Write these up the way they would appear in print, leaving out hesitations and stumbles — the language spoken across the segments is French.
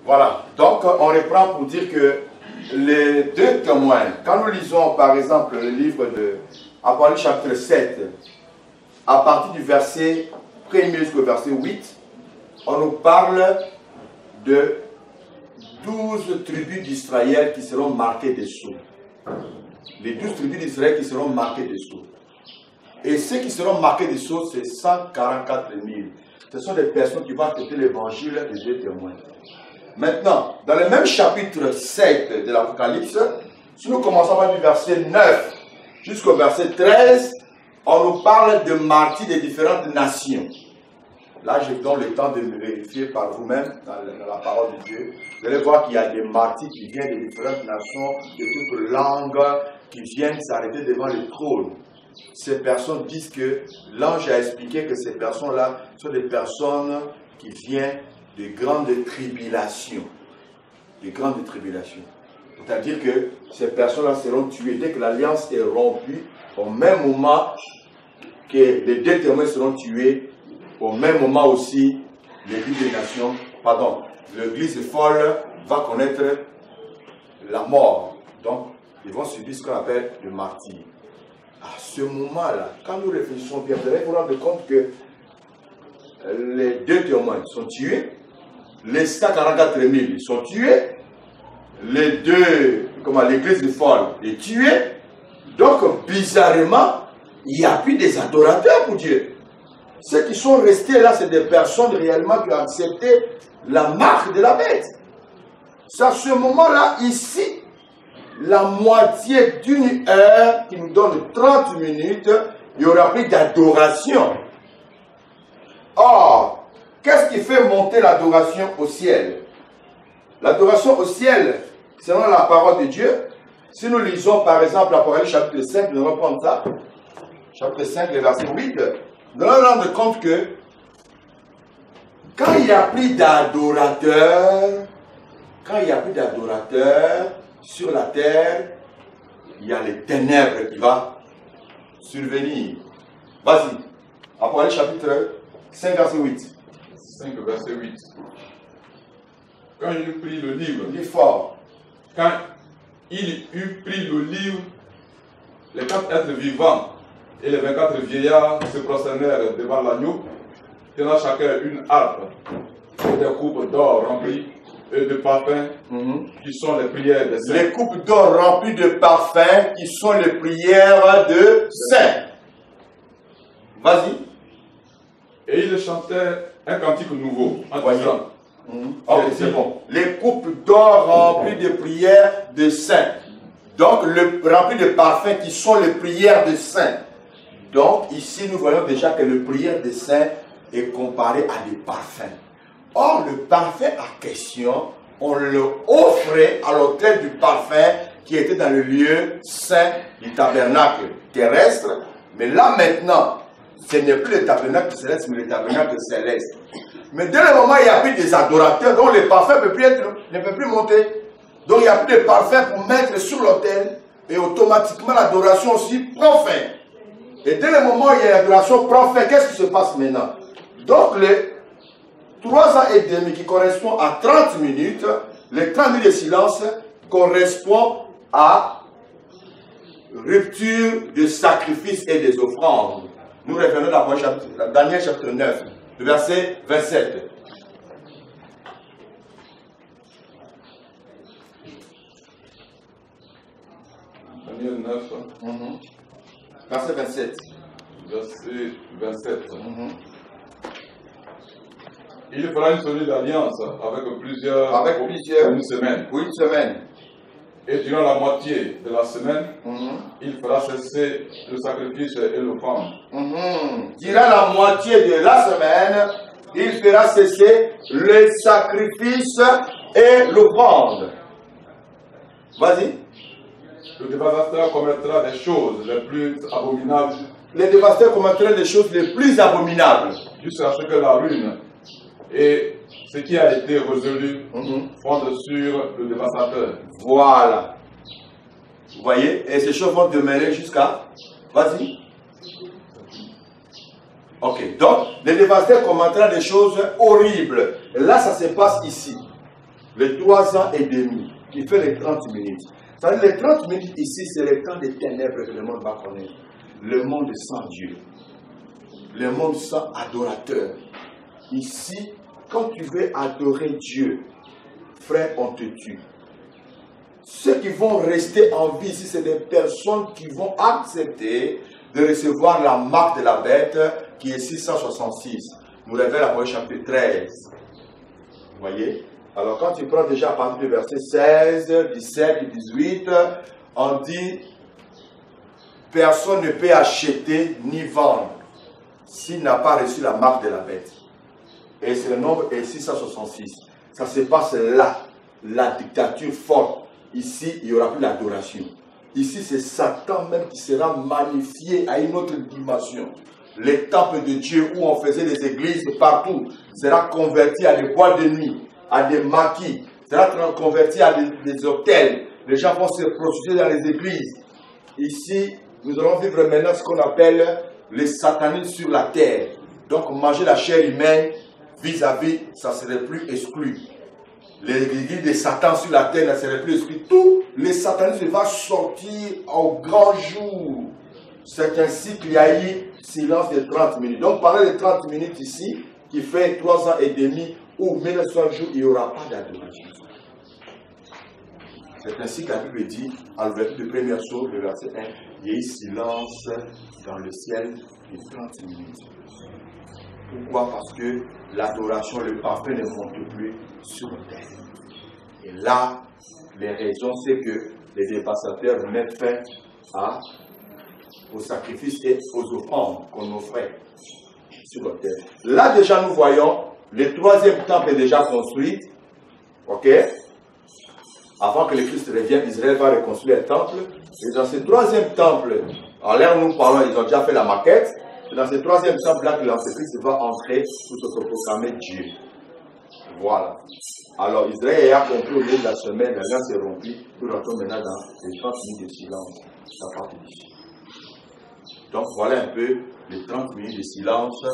Voilà, donc on reprend pour dire que les deux témoins, quand nous lisons par exemple le livre de Apocalypse chapitre 7, à partir du verset 1er jusqu'au verset 8, on nous parle de 12 tribus d'Israël qui seront marquées des sceaux. Les 12 tribus d'Israël qui seront marquées des sceaux. Et ceux qui seront marqués des sceaux, c'est 144 000. Ce sont des personnes qui vont accepter l'évangile des deux témoins. Maintenant, dans le même chapitre 7 de l'Apocalypse, si nous commençons du verset 9 jusqu'au verset 13, on nous parle de martyrs des différentes nations. Là, je vous donne le temps de me vérifier par vous-même dans la parole de Dieu. Vous allez voir qu'il y a des martyrs qui viennent de différentes nations, de toutes langues, qui viennent s'arrêter devant le trône. Ces personnes disent que l'ange a expliqué que ces personnes-là sont des personnes qui viennent de grandes tribulations. De grandes tribulations. C'est-à-dire que ces personnes-là seront tuées dès que l'alliance est rompue, au même moment que les deux témoins seront tués, au même moment aussi, l'Église des nations, pardon, l'Église folle va connaître la mort. Donc, ils vont subir ce qu'on appelle le martyr. À ce moment-là, quand nous réfléchissons bien, vous allez vous rendre compte que les deux témoins sont tués, les 144 000 sont tués, les deux, l'église folle est tuée. Donc, bizarrement, il n'y a plus des adorateurs pour Dieu. Ceux qui sont restés là, c'est des personnes réellement qui ont accepté la marque de la bête. C'est à ce moment-là, ici, la moitié d'une heure qui nous donne 30 minutes, il n'y aura plus d'adoration. Or, qu'est-ce qui fait monter l'adoration au ciel? L'adoration au ciel, selon la parole de Dieu, si nous lisons par exemple l'Apocalypse chapitre 5, nous reprenons ça, chapitre 5, le verset 8, nous allons nous rendre compte que quand il n'y a plus d'adorateurs, sur la terre, il y a les ténèbres qui vont survenir. Vas-y. Apocalypse chapitre 5, verset 8. 5, verset 8. Quand il eut pris le livre, dis fort. Quand il eut pris le livre, les 4 êtres vivants et les 24 vieillards se prosternèrent devant l'agneau, tenant chacun une harpe et des coupes d'or remplies de parfums, qui sont les prières des saints. Les coupes d'or remplies de parfums, qui sont les prières de saints. Vas-y. Et il chantait un cantique nouveau, en disant, ok, c'est bon. Les coupes d'or remplies de prières de saints. Donc, remplies de parfums, qui sont les prières de saints. Donc, ici, nous voyons déjà que le prière des saints est comparé à des parfums. Or, le parfum à question, on le offrait à l'autel du parfum qui était dans le lieu saint du tabernacle terrestre. Mais là, maintenant, ce n'est plus le tabernacle céleste, mais le tabernacle céleste. Mais dès le moment où il n'y a plus des adorateurs, donc le parfum ne peut plus monter. Donc, il n'y a plus de parfum pour mettre sur l'autel. Et automatiquement, l'adoration aussi prend fin. Et dès le moment où il y a l'adoration prend fin, qu'est-ce qui se passe maintenant? Donc, les 3 ans et demi qui correspond à 30 minutes, les 30 minutes de silence correspondent à rupture de sacrifices et des offrandes. Nous revenons à Daniel chapitre 9, le verset 27. Daniel 9, verset 27. Verset 27. Il fera une solide alliance avec plusieurs pour une semaine. Pour une semaine. Et durant la moitié de la semaine, il fera cesser le sacrifice et l'offrande. Durant la moitié de la semaine, il fera cesser le sacrifice et l'offrande. Vas-y. Le dévastateur commettra des choses les plus abominables. Les dévastateurs commettront des choses les plus abominables. Jusqu'à ce que la ruine et ce qui a été résolu fonde sur le dévastateur. Voilà. Vous voyez? Et ces choses vont demeurer jusqu'à... Vas-y. Ok. Donc, les dévastateurs commettront des choses horribles. Et là, ça se passe ici. les 3 ans et demi, qui fait les 30 minutes. C'est-à-dire les 30 minutes ici, c'est le temps des ténèbres que le monde va connaître. Le monde sans Dieu. Le monde sans adorateur. Ici, quand tu veux adorer Dieu, frère, on te tue. Ceux qui vont rester en vie ici, c'est des personnes qui vont accepter de recevoir la marque de la bête qui est 666. Nous révèle l'Apocalypse chapitre 13. Vous voyez? Alors quand tu prends déjà à partir du verset 16, 17 et 18, on dit personne ne peut acheter ni vendre s'il n'a pas reçu la marque de la bête. Et ce nombre est 666. Ça se passe là, la dictature forte. Ici, il n'y aura plus l'adoration. Ici, c'est Satan même qui sera magnifié à une autre dimension. Les temples de Dieu où on faisait des églises partout sera converti à des boîtes de nuit, à des maquis, sera converti à des hôtels. Les gens vont se prostituer dans les églises. Ici, nous allons vivre maintenant ce qu'on appelle les satanismes sur la terre. Donc, manger la chair humaine vis-à-vis, ça ne serait plus exclu. Les églises de Satan sur la terre ne seraient plus exclues. Tous les satanismes vont sortir au grand jour. C'est ainsi qu'il y a eu silence de 30 minutes. Donc, pendant les 30 minutes ici, qui fait 3 ans et demi, ou 1900 jours, il n'y aura pas d'adoration. C'est ainsi que la Bible dit, en l'ouverture du premier saut, le verset 1, il y a eu silence dans le ciel de 30 minutes. Pourquoi? Parce que l'adoration, le parfum ne monte plus sur la terre. Et là, les raisons, c'est que les dévastateurs mettent fin aux sacrifices et aux offrandes qu'on offrait sur la terre. Là, déjà, nous voyons, le 3e temple est déjà construit. Ok? Avant que le Christ revienne, Israël va reconstruire le temple. Et dans ce 3e temple, en l'air nous parlons, ils ont déjà fait la maquette. C'est dans ce 3e temple-là que l'Antéchrist va entrer pour se proclamer Dieu. Voilà. Alors Israël a compris au milieu de la semaine, l'alliance est rompue, nous rentrons maintenant dans les 30 minutes de silence. À partir d'ici. Donc voilà un peu les 30 minutes de silence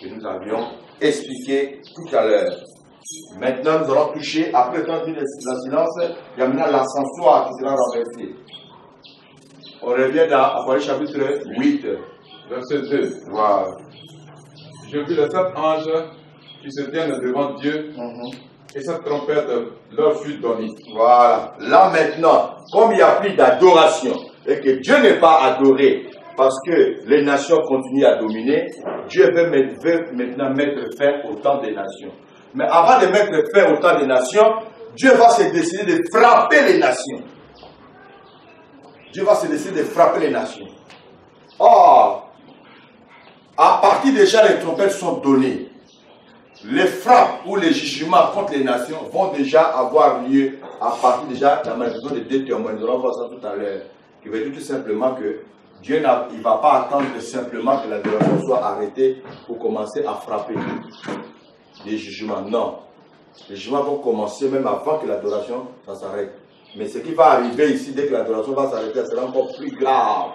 que nous avions expliqué tout à l'heure. Maintenant, nous allons toucher, après 30 minutes de silence, il y a maintenant l'ascensoir qui sera renversé. On revient dans Apocalypse chapitre 8. Verset 2. Voilà. Je vis les 7 anges qui se tiennent devant Dieu, et cette trompette leur fut donnée. Voilà. Là maintenant, comme il n'y a plus d'adoration, et que Dieu n'est pas adoré, parce que les nations continuent à dominer, Dieu veut maintenant mettre fin au temps des nations. Mais avant de mettre fin au temps des nations, Dieu va se décider de frapper les nations. Dieu va se décider de frapper les nations. Or, à partir déjà, les trompettes sont données. Les frappes ou les jugements contre les nations vont déjà avoir lieu à partir déjà de la manifestation des 2 témoins. Nous allons voir ça tout à l'heure. Qui veut dire tout simplement que Dieu ne va pas attendre simplement que l'adoration soit arrêtée pour commencer à frapper les jugements. Non. Les jugements vont commencer même avant que l'adoration s'arrête. Mais ce qui va arriver ici, dès que l'adoration va s'arrêter, ça sera encore plus grave.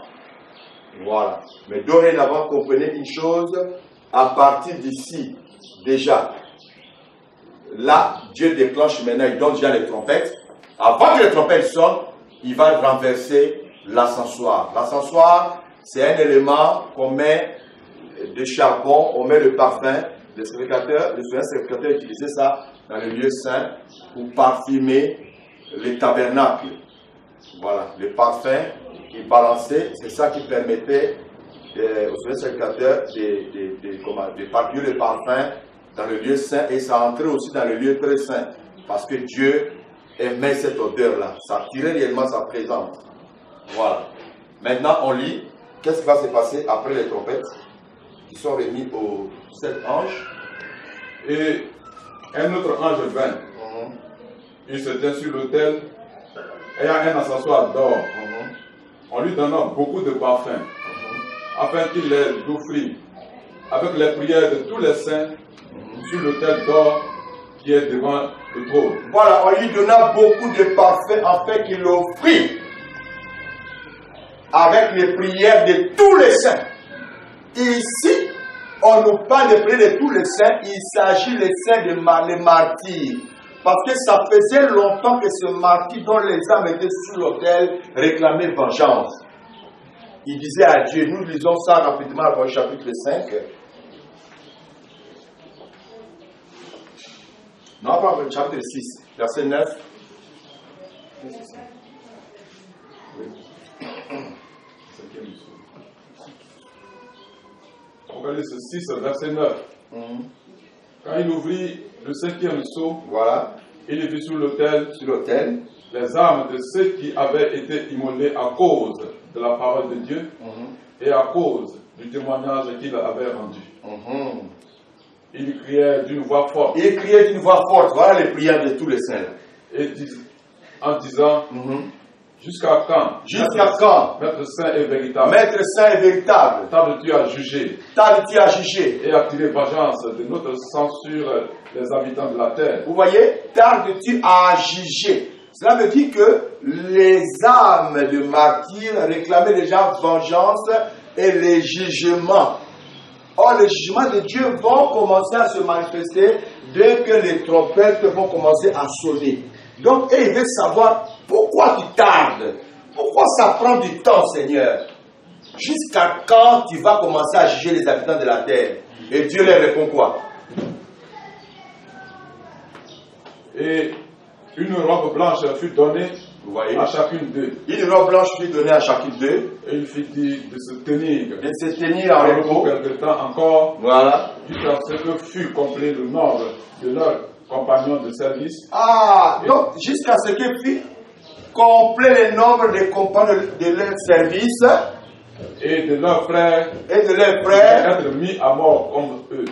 Voilà. Mais dorénavant, comprenez une chose, à partir d'ici, déjà, là, Dieu déclenche maintenant, il donne déjà les trompettes. Avant que les trompettes sonnent, il va renverser l'ascensoir. L'ascensoir, c'est un élément qu'on met de charbon, on met le parfum. Le sacrificateur utilisait ça dans le lieu saint pour parfumer les tabernacles. Voilà, le parfum qui balançait, c'est ça qui permettait au sacrificateur de parfumer le parfum dans le lieu saint, et ça entrait aussi dans le lieu très saint parce que Dieu aimait cette odeur-là. Ça tirait réellement sa présence. Voilà. Maintenant, on lit. Qu'est-ce qui va se passer après les trompettes qui sont remis aux 7 anges? Et un autre ange vint. Il se tient sur l'autel ayant un ascensoir d'or. On lui donna beaucoup de parfums afin qu'il les offrit avec les prières de tous les saints sur l'autel d'or qui est devant le trône. Voilà, on lui donna beaucoup de parfums afin qu'il l'offrit avec les prières de tous les saints. Ici, on nous parle de prières de tous les saints. Il s'agit des saints les martyrs. Parce que ça faisait longtemps que ce martyr dont les âmes étaient sur l'autel réclamait vengeance. Il disait à Dieu, nous lisons ça rapidement dans le chapitre 5. Non, pas le chapitre 6, verset 9. Apocalypse 6, verset 9. Quand il ouvrit le 5e sceau, Voilà. il vit sur l'autel les âmes de ceux qui avaient été immolés à cause de la parole de Dieu et à cause du témoignage qu'il avait rendu. Il criait d'une voix forte. Il criait d'une voix forte. Voilà les prières de tous les saints. En disant, jusqu'à quand? Jusqu'à quand? Maître saint et véritable. Maître saint et véritable. Tardes-tu à juger? Tardes-tu à juger? Et à tirer vengeance de notre sang sur les habitants de la terre. Vous voyez, tardes-tu à juger? Cela veut dire que les âmes de martyrs réclamaient déjà vengeance et les jugements. Or, les jugements de Dieu vont commencer à se manifester dès que les trompettes vont commencer à sonner. Donc, il veut savoir pourquoi tu tardes, pourquoi ça prend du temps, Seigneur. Jusqu'à quand tu vas commencer à juger les habitants de la terre? Et Dieu leur répond quoi? Et une robe blanche fut donnée, vous voyez, à chacune d'eux. Une robe blanche fut donnée à chacune d'eux. Et il fit dire de se tenir. De se tenir en repos. Quelque temps encore. Voilà. Jusqu'à ce que fut complet le nombre de leurs compagnons de service. Ah, donc jusqu'à ce que fut complet le nombre de compagnons de leur service. Et de leurs frères. Et de leurs frères. Être mis à mort comme eux.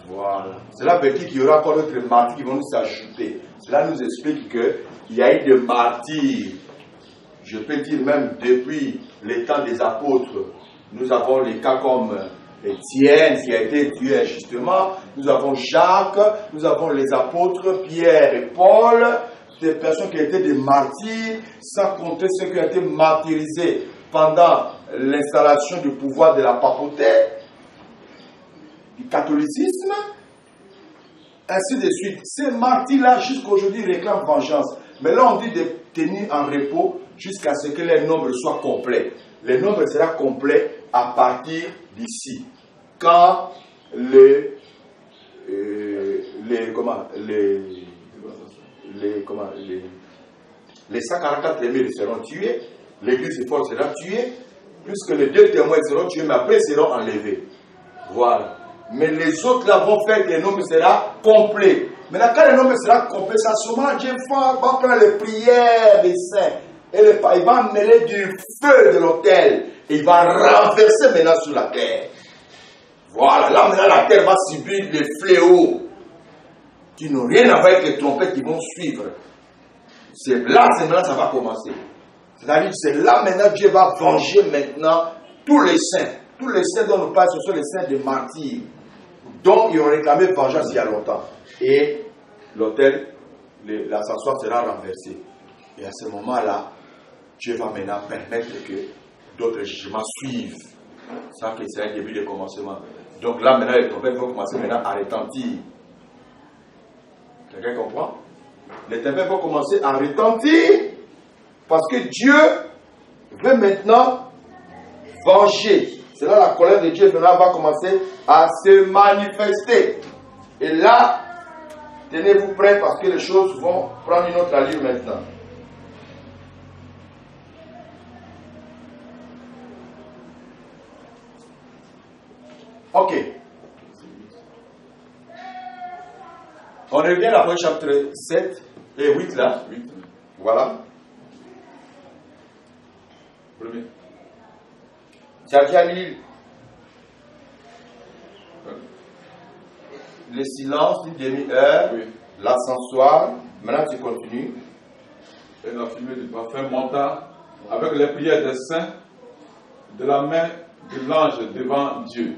Voilà. Cela veut dire qu'il y aura encore d'autres martyrs qui vont nous s'ajouter. Cela nous explique qu'il y a eu des martyrs. Je peux dire même depuis les temps des apôtres. Nous avons des cas comme Étienne qui a été tué injustement. Nous avons Jacques. Nous avons les apôtres Pierre et Paul. Des personnes qui étaient des martyrs, sans compter ceux qui ont été martyrisés pendant l'installation du pouvoir de la papauté, du catholicisme, ainsi de suite. Ces martyrs-là, jusqu'à aujourd'hui, réclament vengeance. Mais là, on dit de tenir en repos jusqu'à ce que les nombres soient complets. Le nombre sera complet à partir d'ici. Quand les 144 000 seront tués, l'église forte sera tuée, puisque les 2 témoins seront tués, mais après ils seront enlevés. Voilà. Mais les autres là vont faire que le nombre sera complet. Maintenant, quand le nombre sera complet, ça sûrement Dieu va prendre les prières des saints. Et il va mêler du feu de l'autel. Et il va renverser maintenant sur la terre. Voilà. Là maintenant la terre va subir les fléaux qui n'ont rien à voir avec les trompettes qui vont suivre. C'est là maintenant ça va commencer. C'est-à-dire c'est là maintenant Dieu va venger maintenant tous les saints. Tous les saints dont nous parlons, ce sont les saints des martyrs, dont ils ont réclamé vengeance il y a longtemps. Et l'autel, l'ascension sera renversé. Et à ce moment-là, Dieu va maintenant permettre que d'autres jugements suivent. Ça, c'est un début de commencement. Donc là, maintenant, les trompettes vont commencer maintenant à retentir. Quelqu'un comprend? Les trompettes vont commencer à retentir parce que Dieu veut maintenant venger. C'est là la colère de Dieu maintenant va commencer à se manifester. Et là, tenez-vous prêts parce que les choses vont prendre une autre allure maintenant. Ok. On revient à la chapitre 7 et 8 là. 8. Voilà. Premier. Tu as déjà lu le silence d'une demi-heure, oui. L'ascensoir. Maintenant tu continues. Et la fumée du parfum monta avec les prières des saints de la main de l'ange devant Dieu.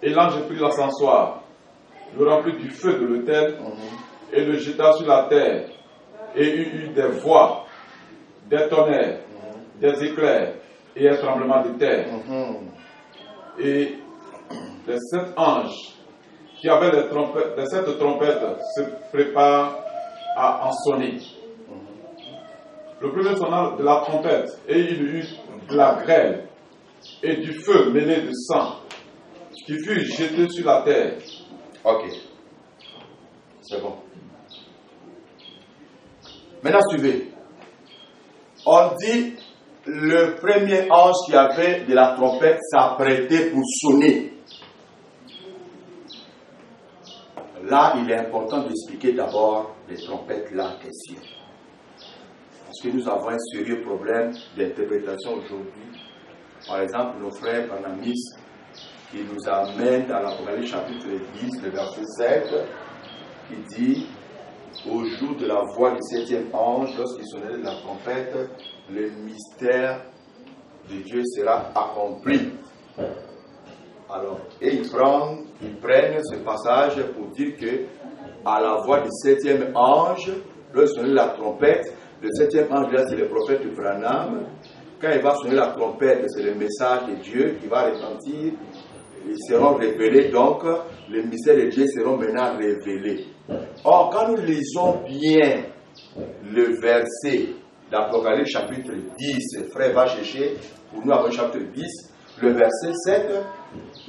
Et l'ange prit l'ascensoir, le remplit du feu de l'autel et le jeta sur la terre. Et il y eut des voix, des tonnerres, des éclairs et un tremblement de terre. Et les 7 anges qui avaient les 7 trompettes se préparent à en sonner. Le premier sonna de la trompette, et il eut de la grêle et du feu mêlé de sang, qui fut jeté sur la terre. Ok. C'est bon. Maintenant, suivez. On dit le premier ange qui avait de la trompette s'apprêtait pour sonner. Là, il est important d'expliquer d'abord les trompettes là en question. Parce que nous avons un sérieux problème d'interprétation aujourd'hui. Par exemple, nos frères panamistes qui nous amènent dans l'Apocalypse chapitre 10, le verset 7, qui dit au jour de la voix du septième ange, lorsqu'il sonnera de la trompette, le mystère de Dieu sera accompli. Alors, et ils prennent ce passage pour dire que à la voix du septième ange, lorsqu'il sonne la trompette, le septième ange là c'est le prophète Branham. Quand il va sonner la trompette, c'est le message de Dieu qui va retentir. Ils seront révélés, donc les mystères de Dieu seront maintenant révélés. Or, quand nous lisons bien le verset d'Apocalypse chapitre 10, frère va chercher pour nous Apocalypse chapitre 10, le verset 7,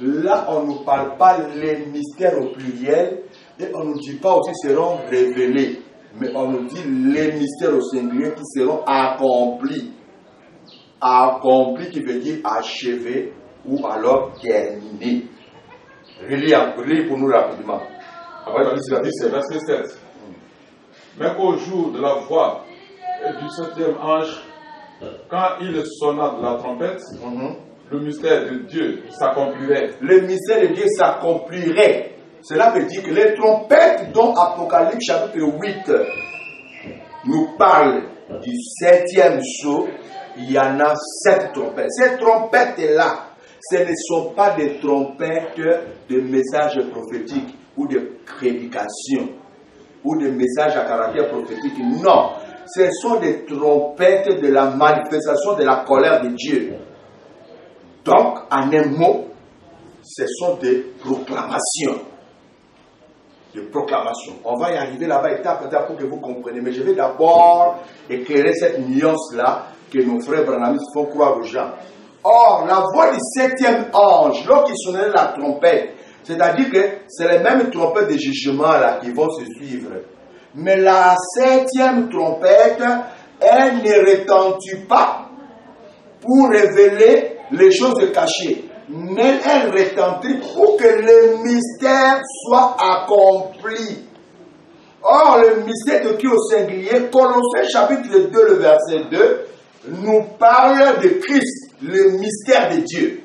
là on ne nous parle pas les mystères au pluriel et on ne nous dit pas aussi seront révélés, mais on nous dit les mystères au singulier qui seront accomplis. Accompli qui veut dire achevé ou alors terminé. Relis pour nous rapidement. C'est verset 7. Mais qu'au jour de la voix du septième ange, quand il sonna de la trompette, le mystère de Dieu s'accomplirait. Le mystère de Dieu s'accomplirait. Cela veut dire que les trompettes dont Apocalypse chapitre 8 nous parle du septième jour, il y en a 7 trompettes. Ces trompettes-là, ce ne sont pas des trompettes de messages prophétiques ou de prédications ou de messages à caractère prophétique. Non, ce sont des trompettes de la manifestation de la colère de Dieu. Donc, en un mot, ce sont des proclamations. Des proclamations. On va y arriver là-bas étape par étape pour que vous compreniez. Mais je vais d'abord éclairer cette nuance-là que nos frères branhamistes font croire aux gens. Or, la voix du septième ange, lorsqu'il sonnait la trompette, c'est-à-dire que c'est les mêmes trompettes de jugement là qui vont se suivre. Mais la septième trompette, elle ne retentit pas pour révéler les choses cachées. Mais elle retentit pour que le mystère soit accompli. Or, le mystère de qui au singulier, Colossiens chapitre 2, le verset 2, nous parle de Christ, le mystère de Dieu.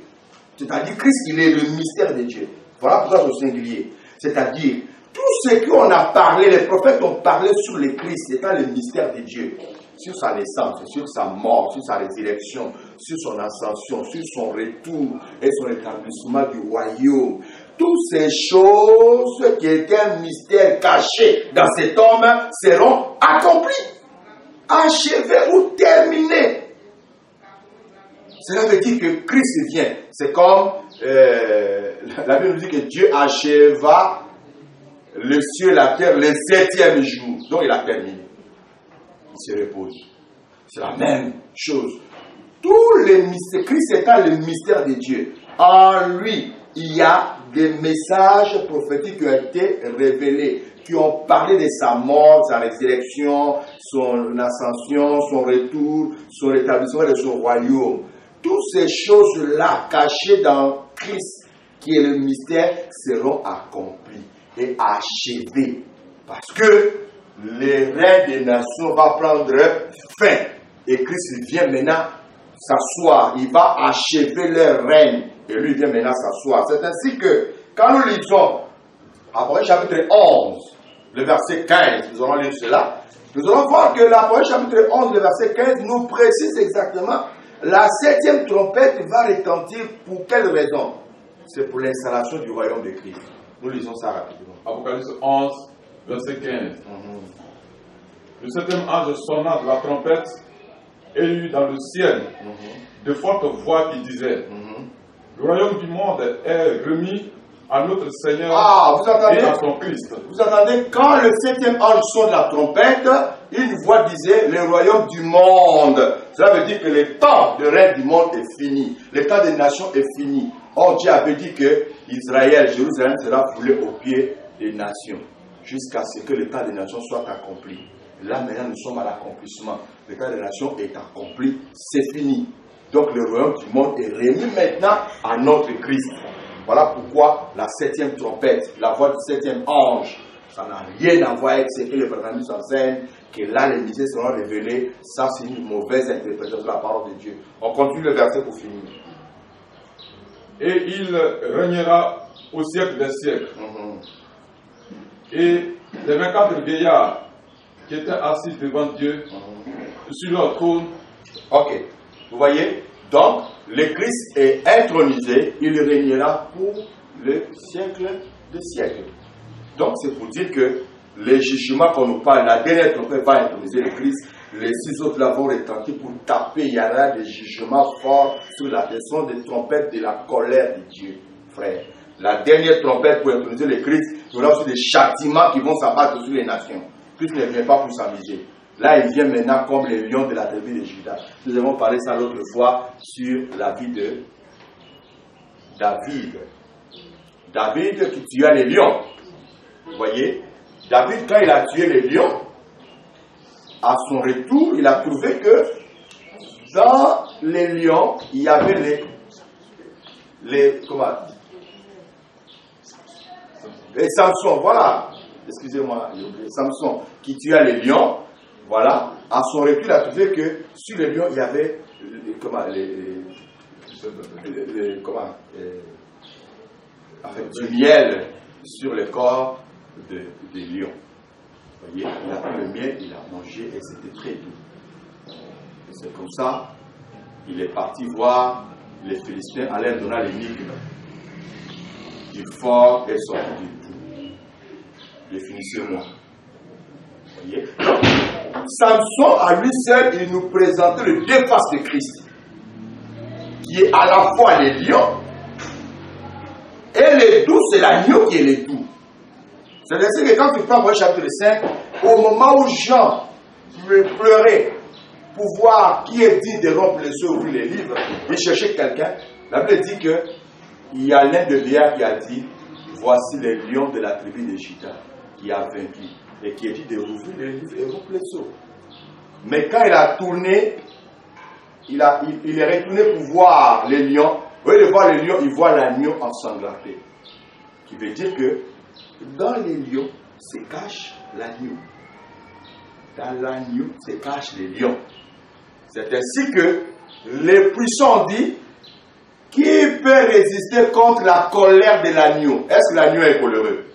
C'est-à-dire Christ, il est le mystère de Dieu. Voilà pourquoi c'est au singulier. C'est-à-dire, tout ce qu'on a parlé, les prophètes ont parlé sur le Christ, c'est le mystère de Dieu. Sur sa naissance, sur sa mort, sur sa résurrection, sur son ascension, sur son retour et son établissement du royaume. Toutes ces choses qui étaient un mystère caché dans cet homme seront accomplies, achevées ou terminées. Cela veut dire que Christ vient. C'est comme la Bible nous dit que Dieu acheva le ciel et la terre le 7e jour. Donc il a terminé. Il se repose. C'est la même chose. Tous les mystères, Christ étant le mystère de Dieu. En lui, il y a des messages prophétiques qui ont été révélés, qui ont parlé de sa mort, sa résurrection, son ascension, son retour, son rétablissement de son royaume. Toutes ces choses-là cachées dans Christ, qui est le mystère, seront accomplies et achevées. Parce que le règne des nations va prendre fin. Et Christ vient maintenant s'asseoir. Il va achever leur règne. Et lui vient maintenant s'asseoir. C'est ainsi que, quand nous lisons Apocalypse chapitre 11, le verset 15, nous allons lire cela. Nous allons voir que l'Apocalypse chapitre 11, le verset 15, nous précise exactement la 7e trompette va retentir pour quelle raison? C'est pour l'installation du royaume de Christ. Nous lisons ça rapidement. Apocalypse 11, verset 15. Le 7e ange sonna de la trompette et il y eut dans le ciel de fortes voix qui disaient le royaume du monde est remis à notre Seigneur vous entendez? et à son Christ. Vous entendez, quand le 7e ange sonne la trompette, une voix disait, le royaume du monde. Cela veut dire que le temps de règne du monde est fini. Le temps des nations est fini. Or, Dieu avait dit que Israël, Jérusalem sera foulé aux pieds des nations, jusqu'à ce que le temps des nations soit accompli. Là, maintenant, nous sommes à l'accomplissement. Le temps des nations est accompli, c'est fini. Donc, le royaume du monde est remis maintenant à notre Christ. Voilà pourquoi la 7e trompette, la voix du 7e ange, ça n'a rien à voir avec ce que le Président nous enseigne, que là, les mystères seront révélés. Ça, c'est une mauvaise interprétation de la parole de Dieu. On continue le verset pour finir. Et il régnera au siècle des siècles. Et les 24 vieillards qui étaient assis devant Dieu sur leur trône. Ok, vous voyez, donc le Christ est intronisé, il régnera pour le siècle des siècles. Donc c'est pour dire que les jugements qu'on nous parle, la dernière trompette va introniser le Christ, les 6 autres là vont retenter pour taper, il y aura des jugements forts sur la question des trompettes de la colère de Dieu, frère. La dernière trompette pour introniser le Christ, il y aura aussi des châtiments qui vont s'abattre sur les nations. Christ ne vient pas pour s'amuser. Là, il vient maintenant comme les lions de la tribu de Juda. Nous avons parlé ça l'autre fois sur la vie de David. David qui tua les lions. Vous voyez, David, quand il a tué les lions, à son retour, il a trouvé que dans les lions, il y avait les Samson, voilà. Excusez-moi, Samson qui tua les lions. Voilà, à son retour, il a trouvé que sur les lions, il y avait du miel sur le corps des lions. Vous voyez, il a pris le miel, il a mangé et c'était très doux. Et c'est comme ça, il est parti voir les Philistins à leur donner l'énigme du fort et sorti du doux. Définissez-moi. Vous voyez? Samson, à lui seul, il nous présentait le deux faces de Christ, qui est à la fois les lions et les doux, c'est l'agneau qui est les doux. C'est-à-dire que quand tu prends le chapitre 5, au moment où Jean pleurait pour voir qui est dit de rompre les yeux, ouvrir les livres, il cherchait quelqu'un. La Bible dit qu'il y a l'un de Léa qui a dit, voici les lions de la tribu de Juda qui a vaincu. Et qui a dit de rouvrir les livres et rompre les seaux. Mais quand il a tourné, il est retourné pour voir les lions. Au lieu de voir les lions, il voit l'agneau ensanglanté. Qui veut dire que dans les lions se cache l'agneau. Dans l'agneau se cachent les lions. C'est ainsi que les puissants disent, qui peut résister contre la colère de l'agneau? Est-ce que l'agneau est coléreux?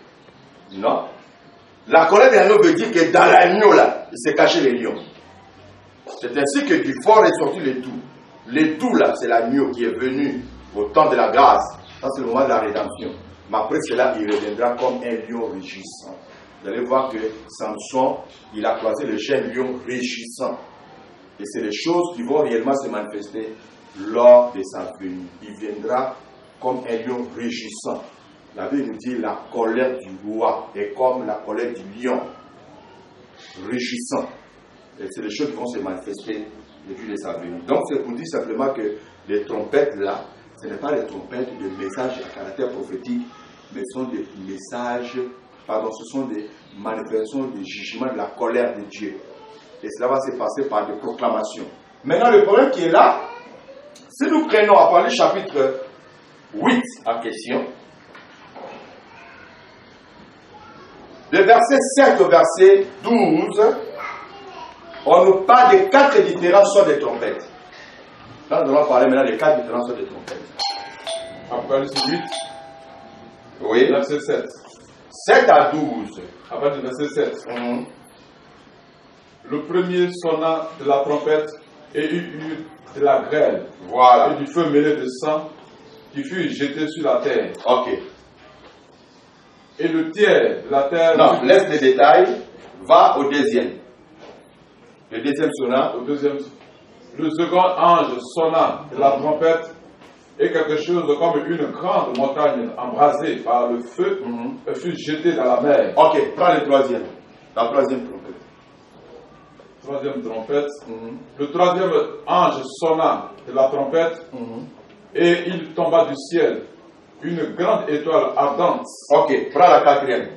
Non. La colère de l'agneau veut dire que dans l'agneau, là, il s'est caché les lions. C'est ainsi que du fort est sorti les doux. Les doux, là, c'est l'agneau qui est venu au temps de la grâce. Ça, c'est le moment de la rédemption. Mais après cela, il reviendra comme un lion rugissant. Vous allez voir que Samson, il a croisé le jeune lion rugissant. Et c'est les choses qui vont réellement se manifester lors de sa venue. Il viendra comme un lion rugissant. La Bible nous dit la colère du roi est comme la colère du lion, rugissant. Et c'est les choses qui vont se manifester depuis de sa venue. Donc c'est pour dire simplement que les trompettes là, ce n'est pas les trompettes de messages à caractère prophétique, mais ce sont des messages, ce sont des manifestations de jugement de la colère de Dieu. Et cela va se passer par des proclamations. Maintenant le problème qui est là, si nous prenons à parler chapitre 8 en question, de verset 7 au verset 12, on nous parle de 4 différents sons de trompettes. Là, nous allons parler maintenant de 4 différents sons de trompettes. Apocalypse 8, oui. Verset 7. 7 à 12. À partir du verset 7. Le premier sonna de la trompette et il eut de la grêle. Voilà. Et du feu mêlé de sang qui fut jeté sur la terre. Ok. Et le tiers de la terre... Non, laisse les détails. Va au deuxième. Le deuxième sonna. Au deuxième. Le second ange sonna de la trompette Et quelque chose comme une grande montagne embrasée par le feu fut jetée dans la mer. Ok, prends le troisième. La troisième trompette. Troisième trompette. Le troisième ange sonna de la trompette et il tomba du ciel une grande étoile ardente. Ok, prends la quatrième.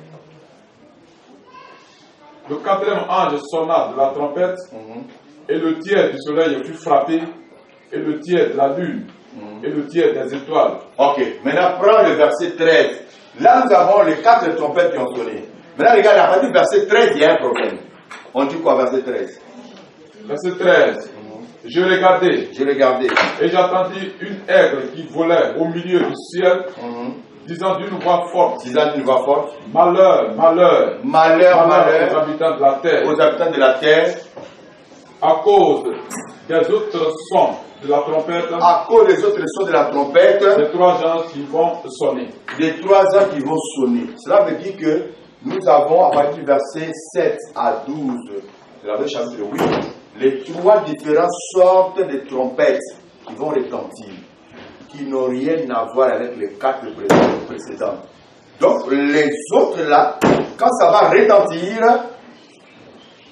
Le quatrième ange sonna de la trompette et le tiers du soleil fut frappé et le tiers de la lune et le tiers des étoiles. Ok, maintenant prends le verset 13. Là, nous avons les 4 trompettes qui ont sonné. Maintenant, regarde, à partir du verset 13, il y a un problème. On dit quoi, verset 13? Verset 13. Je regardais et j'entendis une aigle qui volait au milieu du ciel, disant d'une voix forte, malheur, malheur, malheur, malheur aux habitants de la terre, à cause des autres sons de la trompette, à cause des autres sons de la trompette, des 3 gens qui vont sonner. Des 3 ans qui vont sonner. Cela veut dire que nous avons, à partir du verset 7 à 12 de la chapitre 8, les 3 différentes sortes de trompettes qui vont retentir, qui n'ont rien à voir avec les 4 précédents. Donc, les autres là, quand ça va retentir,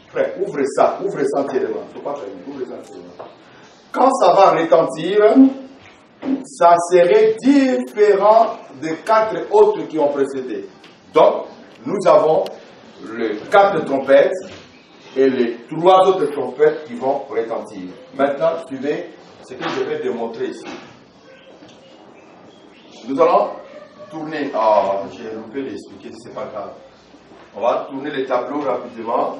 frère, ouvre ça entièrement. Il ne faut pas faire, ouvre ça entièrement. Quand ça va retentir, ça serait différent des 4 autres qui ont précédé. Donc, nous avons les 4 trompettes et les 3 autres trompettes qui vont retentir. Maintenant, suivez ce que je vais démontrer ici. Nous allons tourner. J'ai loupé d'expliquer, ce n'est pas grave. On va tourner les tableaux rapidement.